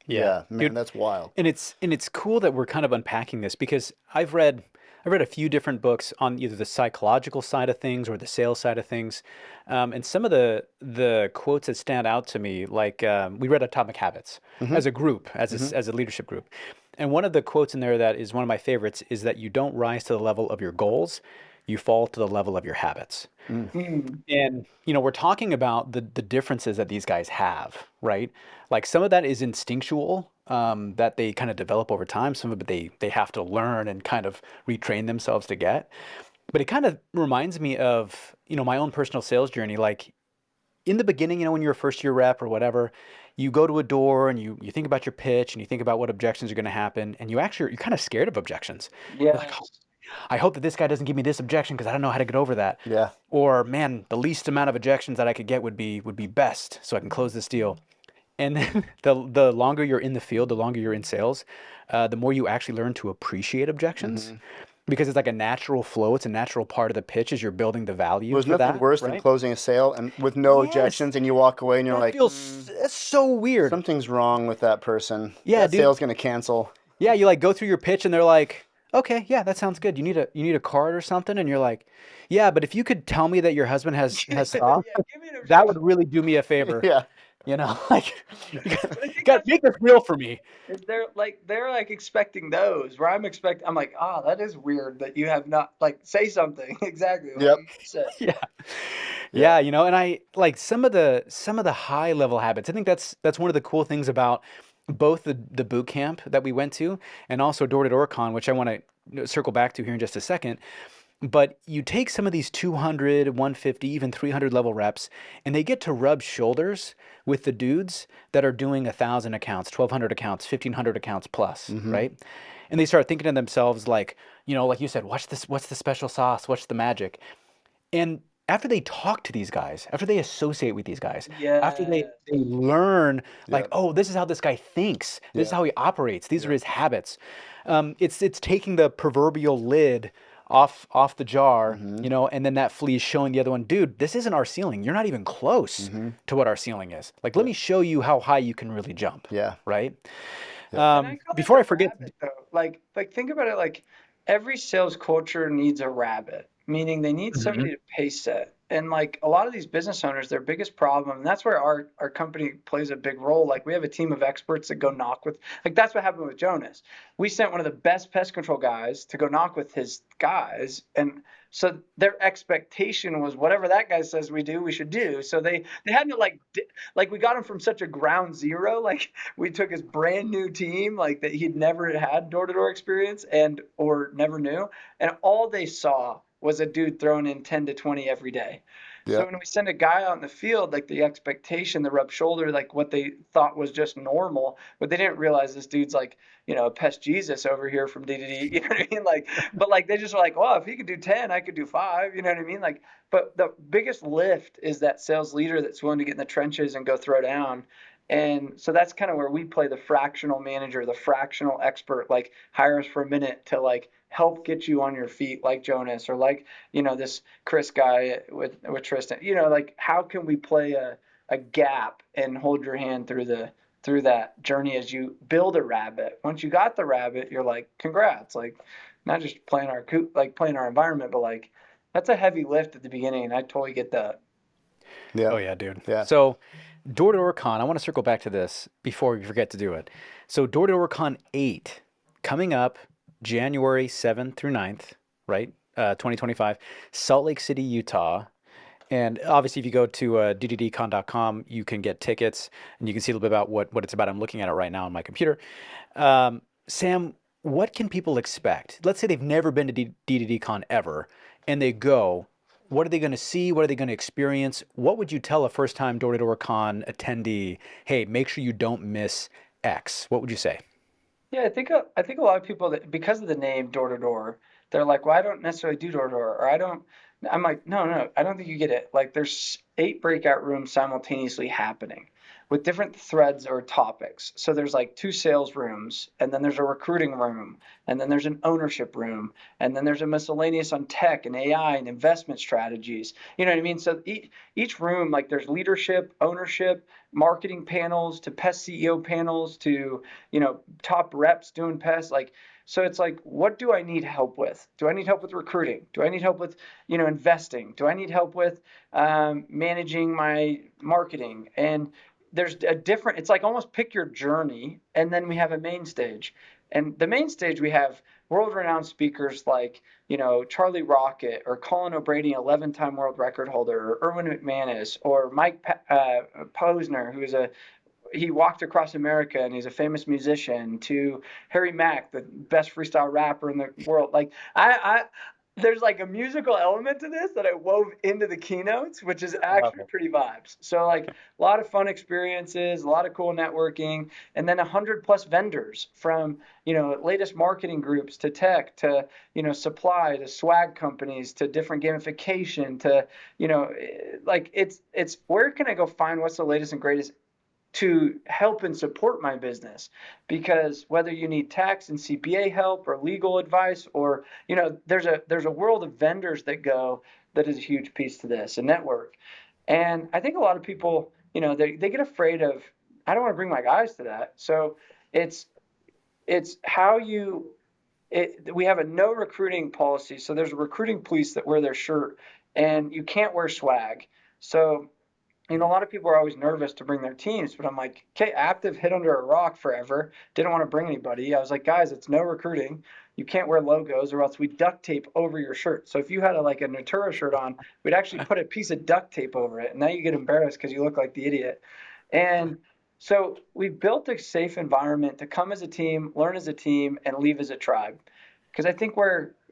Yeah, man, dude, that's wild. And it's cool that we're kind of unpacking this, because I've read a few different books on either the psychological side of things or the sales side of things. And some of the quotes that stand out to me, like, we read Atomic Habits as a group, as a leadership group. And one of the quotes in there that is one of my favorites is that you don't rise to the level of your goals, you fall to the level of your habits. And, we're talking about the differences that these guys have, right? Like some of that is instinctual, that they kind of develop over time. Some of it they have to learn and kind of retrain themselves to get. But it kind of reminds me of, my own personal sales journey. Like in the beginning, when you're a first year rep or whatever, you go to a door and you think about your pitch and you think about what objections are going to happen. And you're kind of scared of objections. You're like, Yes. I hope that this guy doesn't give me this objection because I don't know how to get over that. Yeah. Or man, the least amount of objections that I could get would be best, so I can close this deal. And then the longer you're in the field, the longer you're in sales, the more you actually learn to appreciate objections, because it's like a natural flow. It's a natural part of the pitch as you're building the value. There's for nothing that, worse right? than closing a sale and with no Yes. objections, and you walk away and you're That like, feels that's so weird. something's wrong with that person. Yeah, that dude. sale's gonna cancel. Yeah, you like go through your pitch and they're like, okay, yeah, that sounds good. You need a card or something, and you're like, yeah, but if you could tell me that your husband has soft, Give me an that objection. would really do me a favor. Yeah. Like you got to make this real for me. They're like expecting those where I'm like, that is weird that you have not like say something exactly. Like Yep. you said. Yeah, and I like some of the high level habits. I think that's one of the cool things about both the boot camp that we went to and also Door to Door Con, which I want to circle back to here in just a second. But you take some of these 200, 150, even 300 level reps, and they get to rub shoulders with the dudes that are doing 1,000 accounts, 1,200 accounts, 1,500 accounts plus, right? And they start thinking to themselves like, like you said, what's the special sauce? What's the magic? And after they talk to these guys, after they associate with these guys, after they learn like, oh, this is how this guy thinks, this is how he operates, these are his habits. It's taking the proverbial lid off the jar, and then that flea is showing the other one, dude, this isn't our ceiling. You're not even close to what our ceiling is. Like, let me show you how high you can really jump. Yeah. Right. Before I forget, rabbit, though, like think about it. Like every sales culture needs a rabbit, meaning they need somebody to pace set. And like a lot of these business owners, their biggest problem, and that's where our company plays a big role. Like we have a team of experts that go knock with, like that's what happened with Jonas. We sent one of the best pest control guys to go knock with his guys, and so their expectation was whatever that guy says we do, we should do. So they had to like we got him from such a ground zero. Like we took his brand new team, like that he'd never had door to door experience or never knew, and all they saw was a dude throwing in 10 to 20 every day. So when we send a guy out in the field, like the expectation, the rub shoulder, like what they thought was just normal, but they didn't realize this dude's like, a pest Jesus over here from D2D, you know what I mean? Like, but like they just were like, well, if he could do 10, I could do 5, you know what I mean? Like, but the biggest lift is that sales leader that's willing to get in the trenches and go throw down. And so that's kind of where we play the fractional manager, the fractional expert, like hire us for a minute to like help get you on your feet, like Jonas or like, this Chris guy with Tristan, like how can we play a gap and hold your hand through that journey as you build a rabbit. Once you got the rabbit, you're like, congrats, like not just playing our environment, but like that's a heavy lift at the beginning. And I totally get that. Yeah. Oh yeah, dude. Yeah. So Door to Door Con, I want to circle back to this before we forget to do it. So Door to Door Con 8 coming up January 7th through 9th, right? 2025, Salt Lake City, Utah. And obviously, if you go to dddcon.com, you can get tickets and you can see a little bit about what it's about. I'm looking at it right now on my computer. Sam, what can people expect? Let's say they've never been to DDDCon ever, and they go. What are they going to see? What are they going to experience? What would you tell a first-time door-to-door con attendee? Hey, make sure you don't miss X. What would you say? Yeah, I think a lot of people that because of the name door to door, they're like, well, I don't necessarily do door to door, or I don't. I'm like, no, I don't think you get it. Like, there's 8 breakout rooms simultaneously happening with different threads or topics. So there's like 2 sales rooms, and then there's a recruiting room, and then there's an ownership room, and then there's a miscellaneous on tech and AI and investment strategies. You know what I mean? So each room, like there's leadership, ownership, marketing panels to pest CEO panels to, top reps doing pest. Like, so it's like, what do I need help with? Do I need help with recruiting? Do I need help with, investing? Do I need help with managing my marketing? And there's it's like almost pick your journey. And then we have a main stage. And the main stage, we have world-renowned speakers like, Charlie Rocket or Colin O'Brady, 11-time world record holder, or Erwin McManus, or Mike Posner, he walked across America and he's a famous musician, to Harry Mack, the best freestyle rapper in the world. Like there's like a musical element to this that I wove into the keynotes, which is actually pretty vibes. So like a lot of fun experiences, a lot of cool networking, and then 100+ vendors from, latest marketing groups to tech to, supply to swag companies to different gamification to, like it's where can I go find what's the latest and greatest to help and support my business? Because whether you need tax and CPA help or legal advice, or there's a world of vendors that is a huge piece to this, a network. And I think a lot of people, they get afraid of, I don't want to bring my guys to that. So it's how we have a no recruiting policy. So there's a recruiting police that wear their shirt, and you can't wear swag. So a lot of people are always nervous to bring their teams, but I'm like, okay, Active hid under a rock forever. Didn't want to bring anybody. I was like, guys, it's no recruiting. You can't wear logos, or else we duct tape over your shirt. So if you had a Natura shirt on, we'd actually put a piece of duct tape over it. And now you get embarrassed because you look like the idiot. And so we built a safe environment to come as a team, learn as a team, and leave as a tribe. Because I think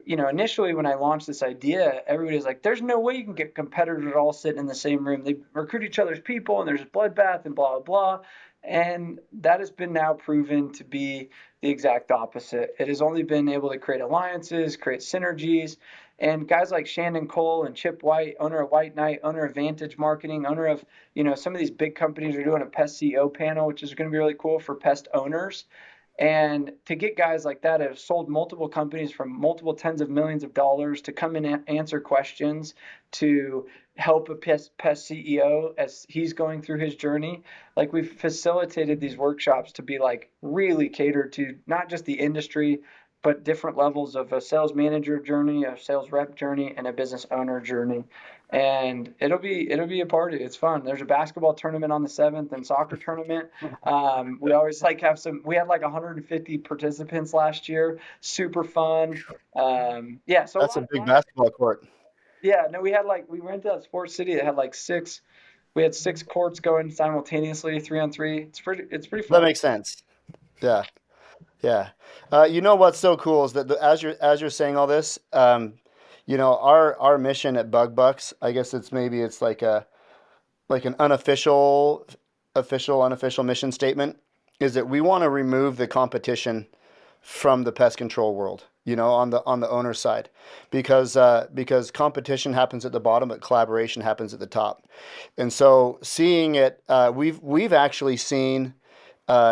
initially when I launched this idea, everybody was like, there's no way you can get competitors all sitting in the same room. They recruit each other's people and there's a bloodbath and blah, blah, blah. And that has been now proven to be the exact opposite. It has only been able to create alliances, create synergies. And guys like Shandon Cole and Chip White, owner of White Knight, owner of Vantage Marketing, owner of, some of these big companies are doing a Pest CEO panel, which is going to be really cool for Pest owners. And to get guys like that have sold multiple companies from multiple tens of millions of dollars to come in and answer questions, to help a Pest CEO as he's going through his journey. Like, we've facilitated these workshops to be like really catered to not just the industry, but different levels of a sales manager journey, a sales rep journey, and a business owner journey. And it'll be a party. It's fun. There's a basketball tournament on the 7th and soccer tournament. We always we had 150 participants last year. Super fun. Yeah. So that's a big basketball court. Yeah. No, we rented out Sports City that had we had 6 courts going simultaneously, 3-on-3. It's pretty fun. That makes sense. Yeah. Yeah. What's so cool is that as you're saying all this, our mission at Bug Bux, I guess it's like an unofficial mission statement, is that we want to remove the competition from the pest control world, on the owner side, because competition happens at the bottom, but collaboration happens at the top. And so seeing it, we've actually seen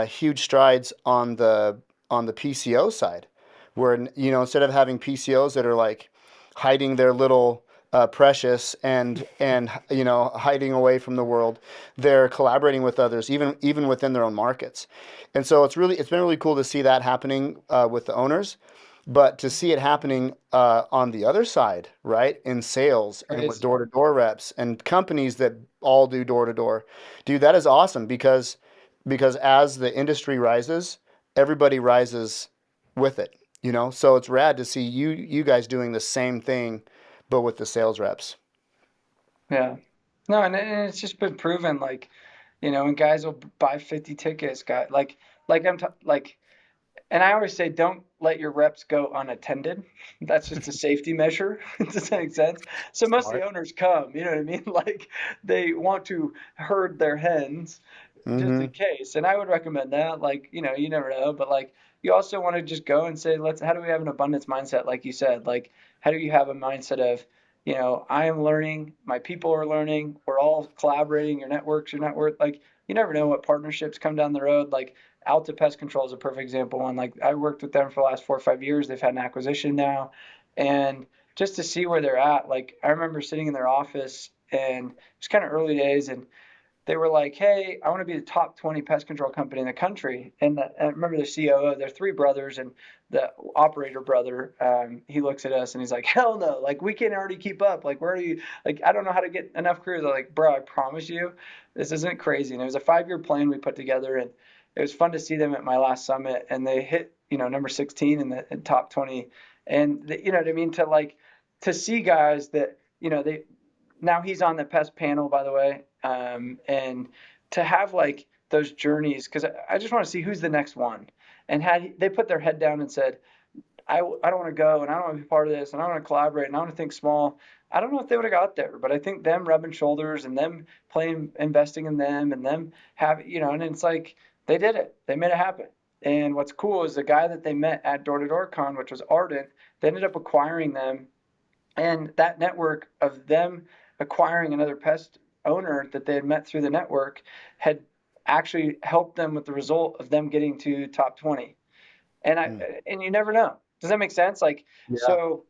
huge strides on the PCO side, where instead of having PCOs that are like hiding their little precious and hiding away from the world, they're collaborating with others, even within their own markets. And so it's been really cool to see that happening with the owners, but to see it happening on the other side, right, in sales and with door-to-door reps and companies that all do door-to-door. Dude, that is awesome, because as the industry rises, everybody rises with it, so it's rad to see you guys doing the same thing, but with the sales reps. Yeah. No, and it's just been proven, when guys will buy 50 tickets, and I always say, don't let your reps go unattended. That's just a safety measure. Does that make sense? So most of the owners come, you know what I mean? They want to herd their hens just in case. And I would recommend that. You never know, but you also want to just go and say, how do we have an abundance mindset? Like you said, how do you have a mindset of, I am learning, my people are learning, we're all collaborating, your network. You never know what partnerships come down the road. Alta Pest Control is a perfect example. And I worked with them for the last 4 or 5 years. They've had an acquisition now. And just to see where they're at, I remember sitting in their office, and it was kind of early days, and they were like, hey, I want to be the top 20 pest control company in the country. And I remember the COO, they're 3 brothers, and the operator brother, he looks at us and he's like, hell no, we can't already keep up. Where are you? I don't know how to get enough crews. I'm like, bro, I promise you, this isn't crazy. And it was a 5-year plan we put together, and it was fun to see them at my last summit. And they hit number 16 in the top 20. And you know what I mean? To see guys that, now he's on the Pest panel, by the way. And to have like those journeys, because I just want to see who's the next one. And had they put their head down and said, I don't want to go, and I don't want to be part of this, and I want to collaborate, and I want to think small, I don't know if they would have got there. But I think them rubbing shoulders and them playing, investing in them, and them and it's like they did it. They made it happen. And what's cool is the guy that they met at Door to Door Con, which was Ardent, they ended up acquiring them, and that network of them acquiring another pest owner that they had met through the network had actually helped them with the result of them getting to top 20. And you never know. Does that make sense? Like, Yeah. so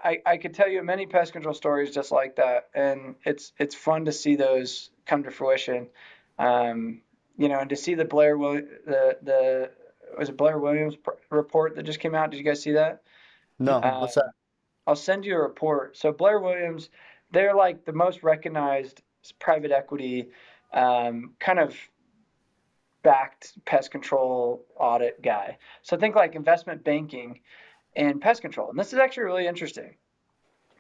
I could tell you many pest control stories just like that, and it's fun to see those come to fruition. And to see the was it Blair Williams report that just came out? Did you guys see that? No, what's that? I'll send you a report. So Blair Williams, they're like the most recognized private equity kind of backed pest control audit guy. So think like investment banking and pest control. And this is actually really interesting.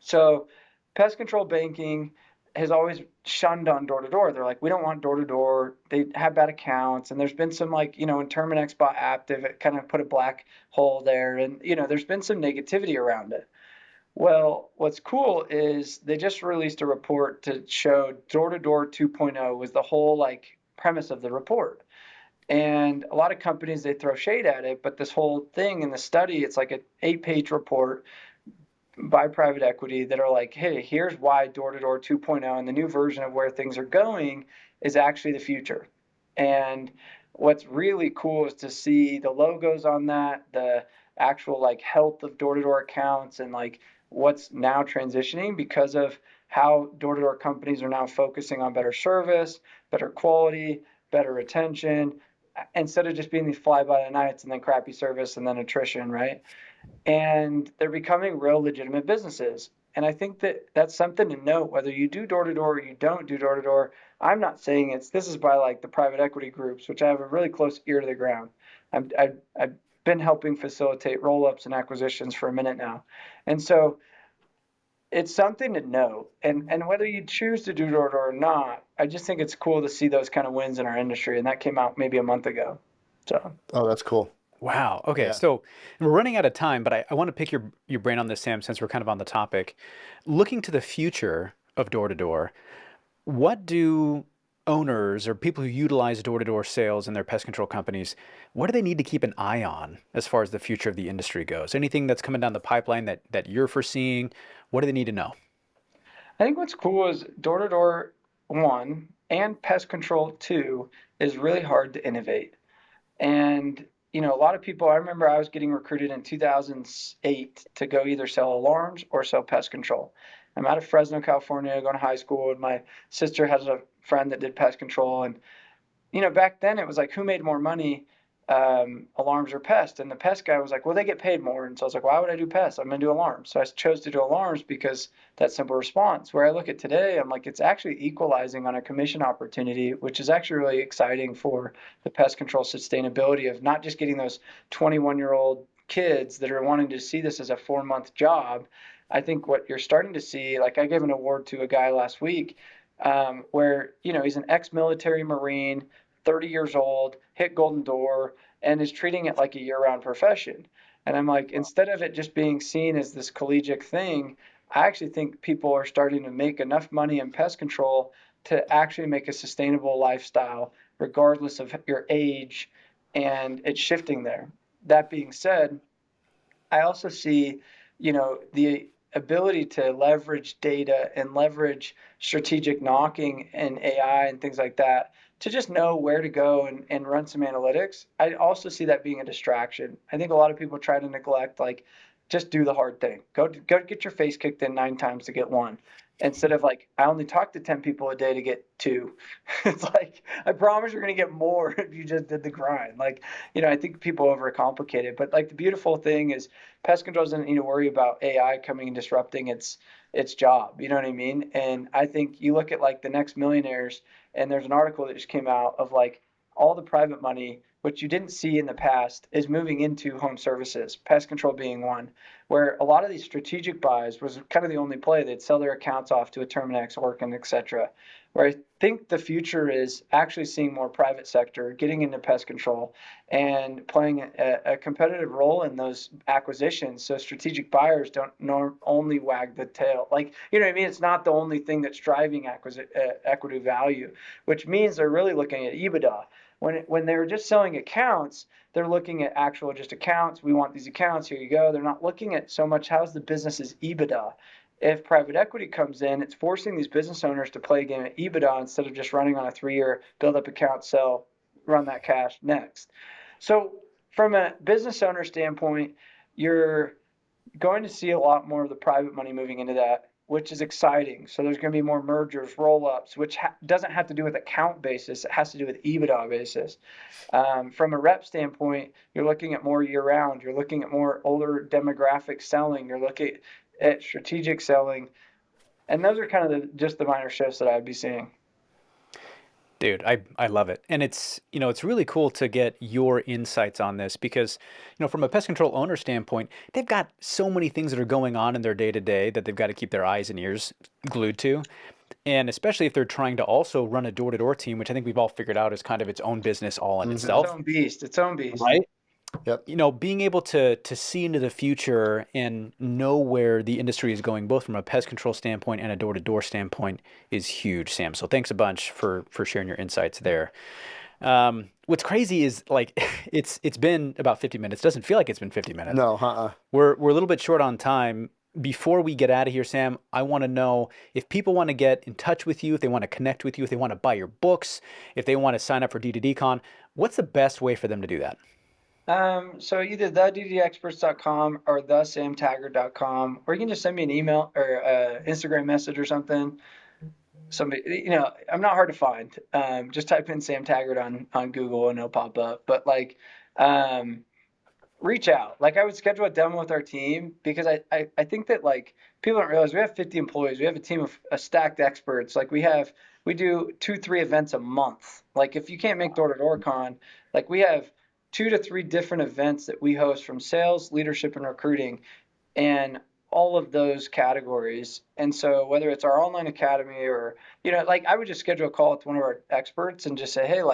So pest control banking has always shunned on door to door. They're like, we don't want door to door. They have bad accounts. And there's been some like, when Terminix bought Aptiv, it kind of put a black hole there. And, there's been some negativity around it. Well, what's cool is they just released a report to show door to door 2.0 was the whole like premise of the report. And a lot of companies, they throw shade at it, but this whole thing in the study, it's like an 8-page report by private equity that are like, hey, here's why door-to-door 2.0 and the new version of where things are going is actually the future. And what's really cool is to see the logos on that, the actual like health of door-to-door accounts, and like what's now transitioning because of how door-to-door companies are now focusing on better service, better quality, better retention, instead of just being these fly-by-the-nights and then crappy service and then attrition, right? And they're becoming real legitimate businesses. And I think that that's something to note, whether you do door-to-door or you don't do door-to-door. I'm not saying this is by like the private equity groups, which I have a really close ear to the ground. I've been helping facilitate roll-ups and acquisitions for a minute now. And so it's something to know. And whether you choose to do door-to-door or not, I just think it's cool to see those kind of wins in our industry. And that came out maybe a month ago. So. Oh, that's cool. Wow. Okay. Yeah. So we're running out of time, but I want to pick your brain on this, Sam, since we're kind of on the topic. Looking to the future of door-to-door, what do owners or people who utilize door-to-door sales in their pest control companies, what do they need to keep an eye on as far as the future of the industry goes? Anything that's coming down the pipeline that you're foreseeing? What do they need to know? I think what's cool is door-to-door 1 and pest control 2 is really hard to innovate. And a lot of people, I remember I was getting recruited in 2008 to go either sell alarms or sell pest control. I'm out of Fresno, California, going to high school, and my sister has a friend that did pest control. And, back then it was like, who made more money, alarms or pest? And the pest guy was like, well, they get paid more. And so I was like, why would I do pest? I'm going to do alarms. So I chose to do alarms because that simple response. Where I look at today, I'm like, it's actually equalizing on a commission opportunity, which is actually really exciting for the pest control sustainability of not just getting those 21-year-old kids that are wanting to see this as a 4-month job. I think what you're starting to see, like I gave an award to a guy last week where, he's an ex-military Marine, 30 years old, hit Golden Door, and is treating it like a year-round profession. And I'm like, instead of it just being seen as this collegiate thing, I actually think people are starting to make enough money in pest control to actually make a sustainable lifestyle, regardless of your age, and it's shifting there. That being said, I also see, the ability to leverage data and leverage strategic knocking and AI and things like that to just know where to go and run some analytics. I also see that being a distraction. I think a lot of people try to neglect, like, just do the hard thing. Go get your face kicked in 9 times to get 1. Instead of like, I only talk to 10 people a day to get 2. It's like, I promise you're going to get more if you just did the grind. Like, I think people overcomplicate it. But like the beautiful thing is pest control doesn't need to worry about AI coming and disrupting its job. You know what I mean? And I think you look at like the next millionaires, and there's an article that just came out of like all the private money, which you didn't see in the past, is moving into home services, pest control being one, where a lot of these strategic buys was kind of the only play. They'd sell their accounts off to a Terminix, Orkin, et cetera. Where I think the future is actually seeing more private sector getting into pest control and playing a competitive role in those acquisitions. So strategic buyers don't only wag the tail. Like, you know what I mean? It's not the only thing that's driving equity value, which means they're really looking at EBITDA. When they're just selling accounts, they're looking at actual just accounts. We want these accounts. Here you go. They're not looking at so much how's the business's EBITDA. If private equity comes in, it's forcing these business owners to play a game at EBITDA instead of just running on a 3-year build up account, sell, run that cash next. So from a business owner standpoint, you're going to see a lot more of the private money moving into that, which is exciting. So there's going to be more mergers, roll-ups, which doesn't have to do with account basis. It has to do with EBITDA basis. From a rep standpoint, you're looking at more year-round. You're looking at more older demographic selling. You're looking at strategic selling. And those are kind of just the minor shifts that I'd be seeing. Dude, I love it. And it's, it's really cool to get your insights on this because, from a pest control owner standpoint, they've got so many things that are going on in their day to day that they've got to keep their eyes and ears glued to. And especially if they're trying to also run a door-to-door team, which I think we've all figured out is kind of its own business all in itself. Its own beast. Right? Yep. Being able to see into the future and know where the industry is going, both from a pest control standpoint and a door-to-door standpoint, is huge, Sam. So thanks a bunch for sharing your insights there. What's crazy is it's been about 50 minutes. Doesn't feel like it's been 50 minutes. No, We're a little bit short on time. Before we get out of here, Sam, I want to know if people want to get in touch with you, if they want to connect with you, if they want to buy your books, if they want to sign up for D2D Con, what's the best way for them to do that? So either thedd2dexperts.com or thesamtaggart.com, or you can just send me an email or Instagram message or something. Somebody, I'm not hard to find. Just type in Sam Taggart on Google and it'll pop up. But reach out. I would schedule a demo with our team because I think that people don't realize we have 50 employees. We have a team of stacked experts. We do 2-3 events a month. If you can't make door-to-door con, we have 2 to 3 different events that we host from sales, leadership, and recruiting, and all of those categories. And so whether it's our online academy or, I would just schedule a call with one of our experts and just say, hey,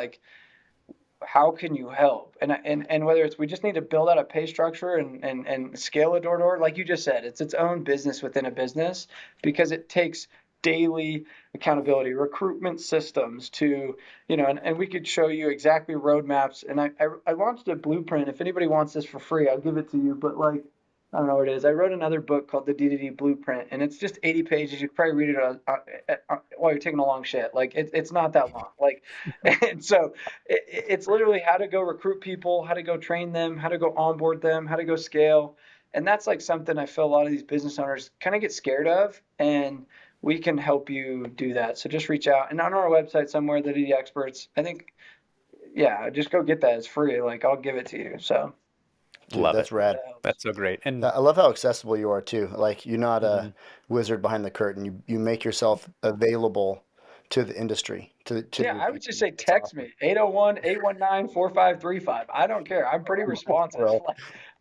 how can you help? And whether it's we just need to build out a pay structure and scale a door-to-door, like you just said, it's its own business within a business because it takes daily accountability, recruitment systems to, and we could show you exactly roadmaps. And I launched a blueprint. If anybody wants this for free, I'll give it to you. But I don't know what it is. I wrote another book called the D2D Blueprint, and it's just 80 pages. You could probably read it while you're taking a long shit. It's not that long. And so it's literally how to go recruit people, how to go train them, how to go onboard them, how to go scale. And that's something I feel a lot of these business owners kind of get scared of. And we can help you do that. So just reach out. And on our website somewhere, the D2D Experts, I think, just go get that. It's free. I'll give it to you. So. Dude, that's rad. That's so great. And I love how accessible you are too. You're not a wizard behind the curtain. You make yourself available to the industry. I would just say text me 801-819-4535. I don't care. I'm pretty responsive.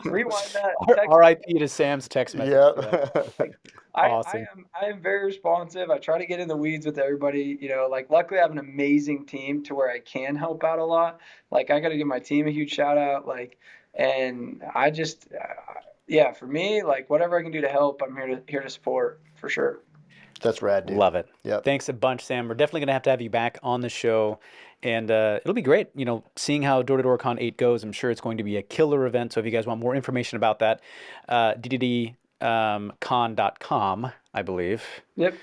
Rewind that. RIP to Sam's text message. Yep. Awesome. I am very responsive. I try to get in the weeds with everybody. Luckily I have an amazing team to where I can help out a lot. I got to give my team a huge shout out. And I just, for me, whatever I can do to help, I'm here to support for sure. That's rad, dude. Love it. Yep. Thanks a bunch, Sam. We're definitely going to have you back on the show. And it'll be great, seeing how Door-to-Door Con 8 goes. I'm sure it's going to be a killer event. So if you guys want more information about that, dddcon.com, I believe. Yep.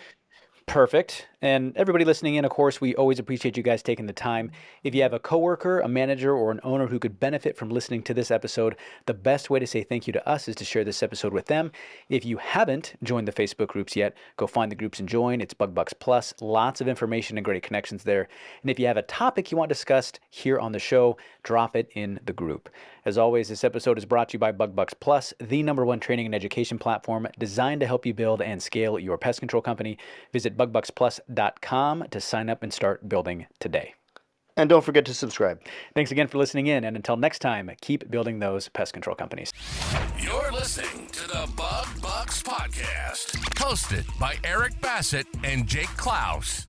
Perfect. And everybody listening in, of course, we always appreciate you guys taking the time. If you have a coworker, a manager, or an owner who could benefit from listening to this episode, the best way to say thank you to us is to share this episode with them. If you haven't joined the Facebook groups yet, go find the groups and join. It's Bug Bux Plus. Lots of information and great connections there. And if you have a topic you want discussed here on the show, drop it in the group. As always, this episode is brought to you by Bug Bux Plus, the #1 training and education platform designed to help you build and scale your pest control company. Visit bugbuxplus.com to sign up and start building today. And don't forget to subscribe. Thanks again for listening in. And until next time, keep building those pest control companies. You're listening to the Bug Bux Podcast, hosted by Eric Bassett and Jake Claus.